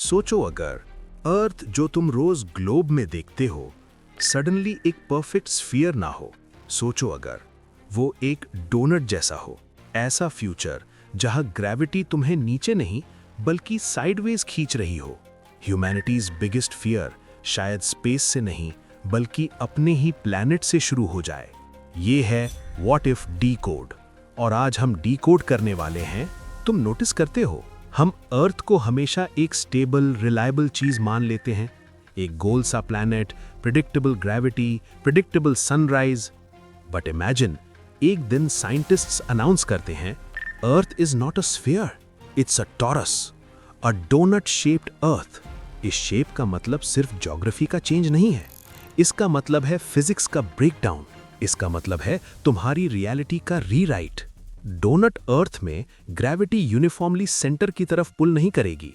सोचो अगर अर्थ जो तुम रोज ग्लोब में देखते हो सडनली एक परफेक्ट स्फीयर ना हो। सोचो अगर वो एक डोनट जैसा हो। ऐसा फ्यूचर जहां ग्रेविटी तुम्हें नीचे नहीं बल्कि साइडवेज खींच रही हो। ह्यूमैनिटीज बिगेस्ट फियर शायद स्पेस से नहीं बल्कि अपने ही प्लैनेट से शुरू हो जाए। ये है व्हाट इफ डीकोड और आज हम डीकोड करने वाले हैं। तुम नोटिस करते हो हम अर्थ को हमेशा एक स्टेबल रिलायबल चीज मान लेते हैं, एक गोल सा planet, predictable gravity, predictable sunrise. But imagine एक दिन साइंटिस्ट्स अनाउंस करते हैं earth is not a sphere, it's a torus, a donut shaped earth. इस शेप का मतलब सिर्फ ज्योग्राफी का चेंज नहीं है, इसका मतलब है फिजिक्स का ब्रेकडाउन, इसका मतलब है तुम्हारी रियलिटी का रीराइट। डोनट अर्थ में ग्रेविटी यूनिफॉर्मली सेंटर की तरफ पुल नहीं करेगी।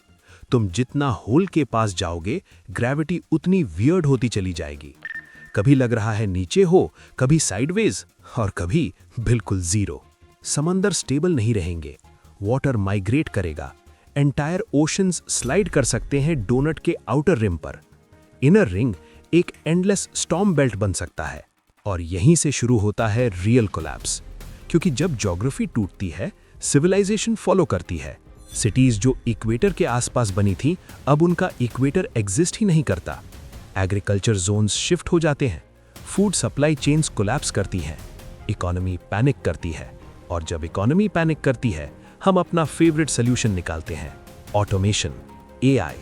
तुम जितना होल के पास जाओगे ग्रेविटी उतनी वियर्ड होती चली जाएगी। कभी लग रहा है नीचे हो, कभी साइडवेज और कभी बिल्कुल जीरो। समंदर स्टेबल नहीं रहेंगे, वाटर माइग्रेट करेगा, एंटायर ओशंस स्लाइड कर सकते हैं डोनट के आउटर रिम पर। इनर रिंग एक एंडलेस स्टॉर्म बेल्ट बन सकता है और यहीं से शुरू होता है रियल कोलैप्स। क्योंकि जब ज्योग्राफी टूटती है सिविलाइजेशन फॉलो करती है। सिटीज जो इक्वेटर के आसपास बनी थी अब उनका इक्वेटर एग्जिस्ट ही नहीं करता। एग्रीकल्चर जोन्स शिफ्ट हो जाते हैं, फूड सप्लाई चेन्स कोलैप्स करती हैं, इकोनॉमी पैनिक करती है। और जब इकोनॉमी पैनिक करती है हम अपना फेवरेट सोल्यूशन निकालते हैं, ऑटोमेशन, एआई।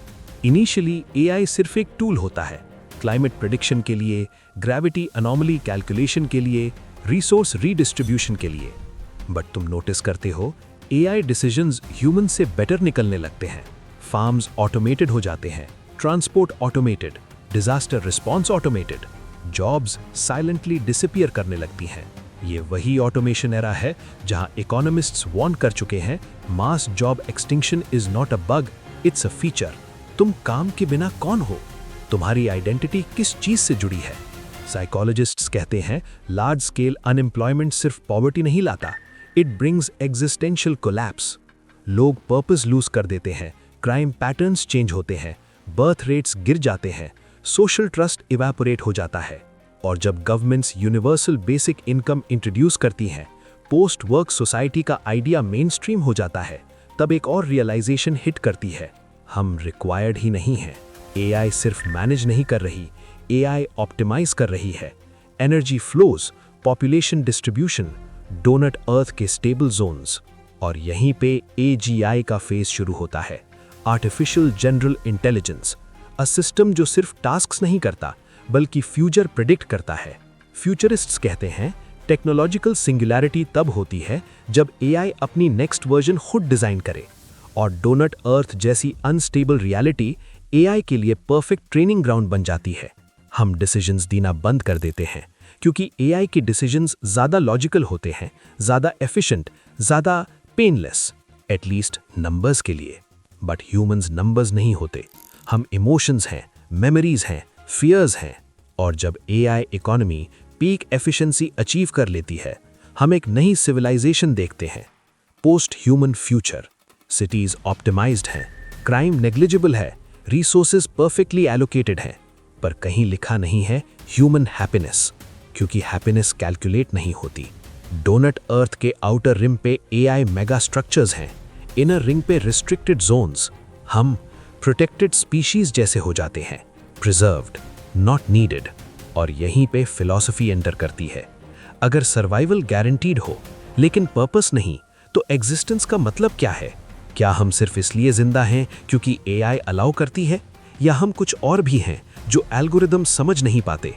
इनिशियली एआई सिर्फ एक टूल होता है, क्लाइमेट प्रेडिक्शन के लिए, ग्रेविटी अनोमली कैलकुलेशन के लिए, रिसोर्स रीडिस्ट्रीब्यूशन के लिए। बट तुम नोटिस करते हो एआई डिसीजंस ह्यूमन से बेटर निकलने लगते हैं। फार्म्स ऑटोमेटेड हो जाते हैं, transport automated, disaster response automated, jobs silently disappear करने लगती हैं। ये वही ऑटोमेशन एरा है जहां इकोनॉमिस्ट्स वार्न कर चुके हैं mass job extinction is not a bug, it's a feature. तुम काम के बिना कौन हो? तुम्हारी आइडेंटिटी किस चीज से जुड़ी है? साइकोलॉजिस्ट्स कहते हैं लार्ज स्केल अनएम्प्लॉयमेंट सिर्फ पॉवर्टी नहीं लाता, इट ब्रिंग्स एग्जिस्टेंशियल कोलैप्स। लोग पर्पस लूज कर देते हैं, क्राइम पैटर्न्स चेंज होते हैं, बर्थ रेट्स गिर जाते हैं, सोशल ट्रस्ट इवेपोरेट हो जाता है। और जब governments universal basic income introduce करती हैं, पोस्ट वर्क सोसाइटी का आइडिया मेन स्ट्रीम हो जाता है, तब एक और रियलाइजेशन हिट करती है, हम रिक्वायर्ड ही नहीं हैं। एआई सिर्फ मैनेज नहीं कर रही, एआई ऑप्टिमाइज कर रही है। Energy flows, population distribution, donut earth के स्टेबल जोन्स। और यहीं पे एजीआई का फेज शुरू होता है, artificial general intelligence, a system जो सिर्फ टास्क्स नहीं करता बल्कि फ्यूचर प्रिडिक्ट करता है। फ्यूचरिस्ट्स कहते हैं टेक्नोलॉजिकल सिंगुलैरिटी तब होती है जब एआई अपनी नेक्स्ट वर्जन खुद डिजाइन करे। और डोनट अर्थ जैसी अनस्टेबल रियलिटी एआई के लिए परफेक्ट ट्रेनिंग ग्राउंड बन जाती है। हम डिसीजंस देना बंद कर देते हैं क्योंकि एआई के डिसीजंस ज्यादा लॉजिकल होते हैं, ज्यादा एफिशिएंट, ज्यादा पेनलेस, एटलीस्ट नंबर्स के लिए। बट ह्यूमंस नंबर्स नहीं होते, हम इमोशंस हैं, मेमोरीज हैं, फियर्स हैं। और जब AI economy peak efficiency achieve कर लेती है हम एक नई सिविलाइजेशन देखते हैं, post human future. Cities optimized हैं, क्राइम नेग्लिजिबल है, रिसोर्सेज परफेक्टली एलोकेटेड हैं। पर कहीं लिखा नहीं है ह्यूमन हैप्पीनेस, क्योंकि हैप्पीनेस कैलकुलेट नहीं होती। डोनट अर्थ के आउटर रिम पे एआई मेगा स्ट्रक्चर्स हैं, इनर रिंग पे रिस्ट्रिक्टेड जोन्स। हम प्रोटेक्टेड स्पीशीज जैसे हो जाते हैं, प्रिजर्व्ड, नॉट नीडेड। और यहीं पे फिलॉसफी एंटर करती है। अगर सर्वाइवल गारंटीड हो लेकिन पर्पस नहीं तो एग्जिस्टेंस का मतलब क्या है? क्या हम सिर्फ इसलिए जिंदा हैं क्योंकि एआई अलाउ करती है, या हम कुछ और भी हैं जो एल्गोरिदम समझ नहीं पाते?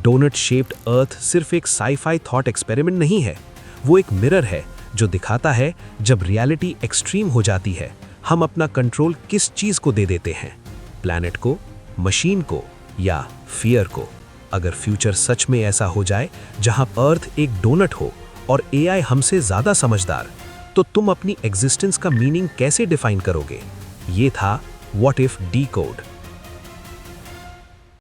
डोनट शेप्ड अर्थ सिर्फ एक साई-फाई थॉट एक्सपेरिमेंट नहीं है, वो एक मिरर है जो दिखाता है जब रियलिटी एक्सट्रीम हो जाती है हम अपना कंट्रोल किस चीज को दे देते हैं, प्लैनेट को, मशीन को या फियर को। अगर फ्यूचर सच में ऐसा हो जाए जहां अर्थ एक डोनट हो और एआई हमसे ज्यादा समझदार, तो तुम अपनी एग्जिस्टेंस का मीनिंग कैसे डिफाइन करोगे? ये था व्हाट इफ डीकोड।